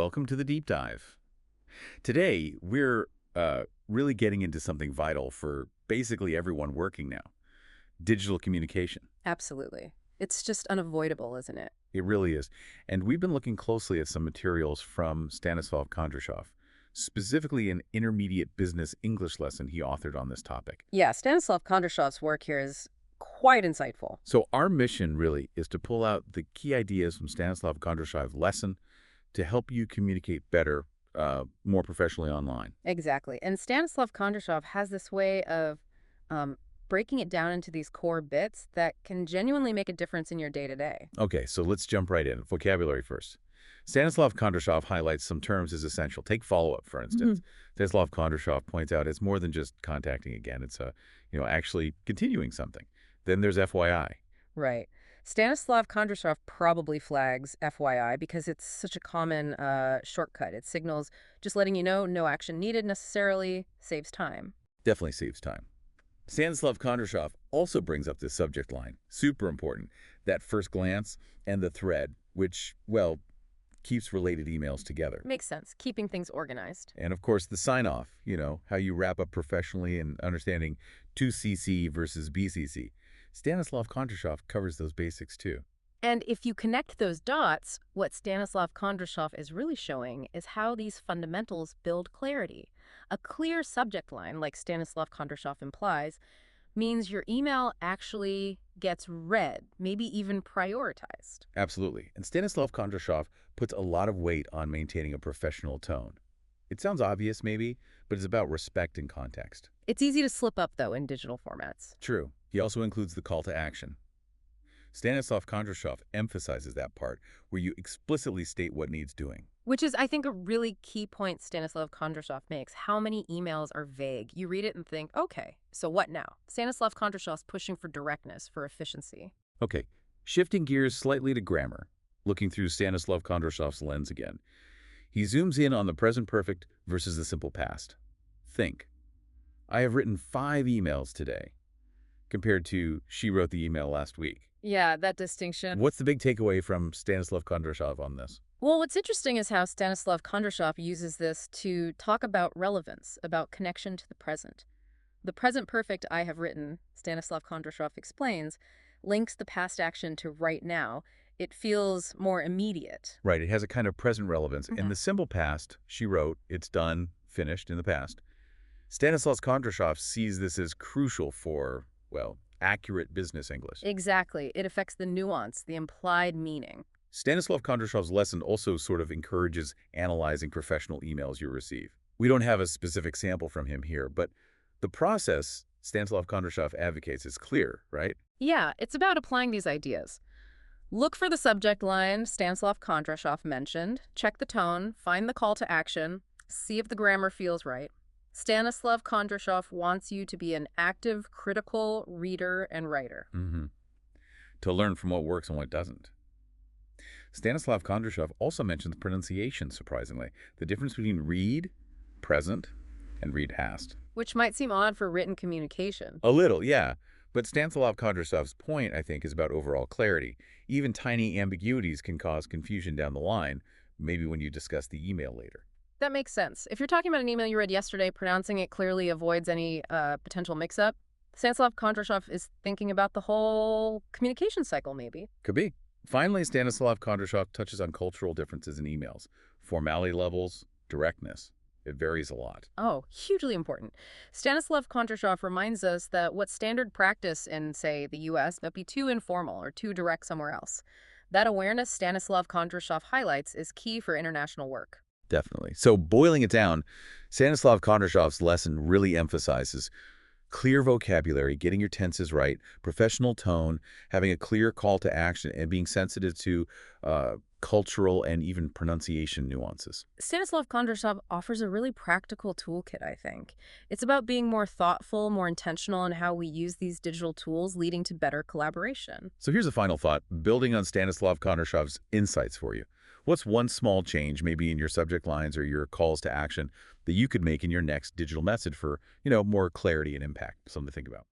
welcome to the deep dive. Today, we're really getting into something vital for basically everyone working now, digital communication. Absolutely. It's just unavoidable, isn't it? It really is. And we've been looking closely at some materials from Stanислав Kondrashov, specifically an intermediate business English lesson he authored on this topic. Yeah, Stanislav Kondrashov's work here is quite insightful. So our mission really is to pull out the key ideas from Stanislav Kondrashov's lesson to help you communicate better, more professionally online. Exactly. And Stanislav Kondrashov has this way of breaking it down into these core bits that can genuinely make a difference in your day-to-day. Okay, so let's jump right in. Vocabulary first. Stanislav Kondrashov highlights some terms as essential. Take follow-up, for instance. Stanislav Kondrashov points out it's more than just contacting again. It's actually continuing something. Then there's FYI. Right. Stanislav Kondrashov probably flags FYI because it's such a common shortcut. It signals just letting you know no action needed necessarily, saves time. Definitely saves time. Stanislav Kondrashov also brings up this subject line, super important, that first glance and the thread, which, well, keeps related emails together. Makes sense. Keeping things organized. And of course, the sign-off, how you wrap up professionally and understanding 2CC versus BCC. Stanislav Kondrashov covers those basics too. And if you connect those dots, what Stanislav Kondrashov is really showing is how these fundamentals build clarity. A clear subject line, like Stanislav Kondrashov implies, means your email actually gets read, maybe even prioritized. Absolutely. And Stanislav Kondrashov puts a lot of weight on maintaining a professional tone. It sounds obvious maybe, but it's about respect and context. It's easy to slip up, though, in digital formats. True. He also includes the call to action. Stanislav Kondrashov emphasizes that part, where you explicitly state what needs doing. Which is, I think, a really key point Stanislav Kondrashov makes. How many emails are vague? You read it and think, okay, so what now? Stanislav Kondrashov's pushing for directness, for efficiency. Okay, shifting gears slightly to grammar, looking through Stanislav Kondrashov's lens again. He zooms in on the present perfect versus the simple past. Think. I have written 5 emails today, compared to she wrote the email last week. Yeah, that distinction. What's the big takeaway from Stanislav Kondrashov on this? Well, what's interesting is how Stanislav Kondrashov uses this to talk about relevance, about connection to the present. The present perfect I have written, Stanislav Kondrashov explains, links the past action to right now. It feels more immediate. Right, it has a kind of present relevance. In the simple past, she wrote, it's done, finished in the past. Stanislav Kondrashov sees this as crucial for, well, accurate business English. Exactly. It affects the nuance, the implied meaning. Stanislav Kondrashov's lesson also sort of encourages analyzing professional emails you receive. We don't have a specific sample from him here, but the process Stanislav Kondrashov advocates is clear, right? Yeah, it's about applying these ideas. Look for the subject line Stanislav Kondrashov mentioned, check the tone, find the call to action, see if the grammar feels right. Stanislav Kondrashov wants you to be an active, critical reader and writer. To learn from what works and what doesn't. Stanislav Kondrashov also mentions pronunciation, surprisingly. The difference between read, present, and read past. Which might seem odd for written communication. A little, yeah. But Stanislav Kondrashov's point, I think, is about overall clarity. Even tiny ambiguities can cause confusion down the line, maybe when you discuss the email later. That makes sense. If you're talking about an email you read yesterday, pronouncing it clearly avoids any potential mix-up. Stanislav Kondrashov is thinking about the whole communication cycle, maybe. Could be. Finally, Stanislav Kondrashov touches on cultural differences in emails. Formality levels, directness. It varies a lot. Oh, hugely important. Stanislav Kondrashov reminds us that what's standard practice in, say, the U.S. might be too informal or too direct somewhere else. That awareness Stanislav Kondrashov highlights is key for international work. Definitely. So boiling it down, Stanislav Kondrashov's lesson really emphasizes clear vocabulary, getting your tenses right, professional tone, having a clear call to action, and being sensitive to cultural and even pronunciation nuances. Stanislav Kondrashov offers a really practical toolkit, I think. It's about being more thoughtful, more intentional in how we use these digital tools, leading to better collaboration. So here's a final thought, building on Stanislav Kondrashov's insights for you. What's one small change, maybe in your subject lines or your calls to action, that you could make in your next digital message for, more clarity and impact? Something to think about.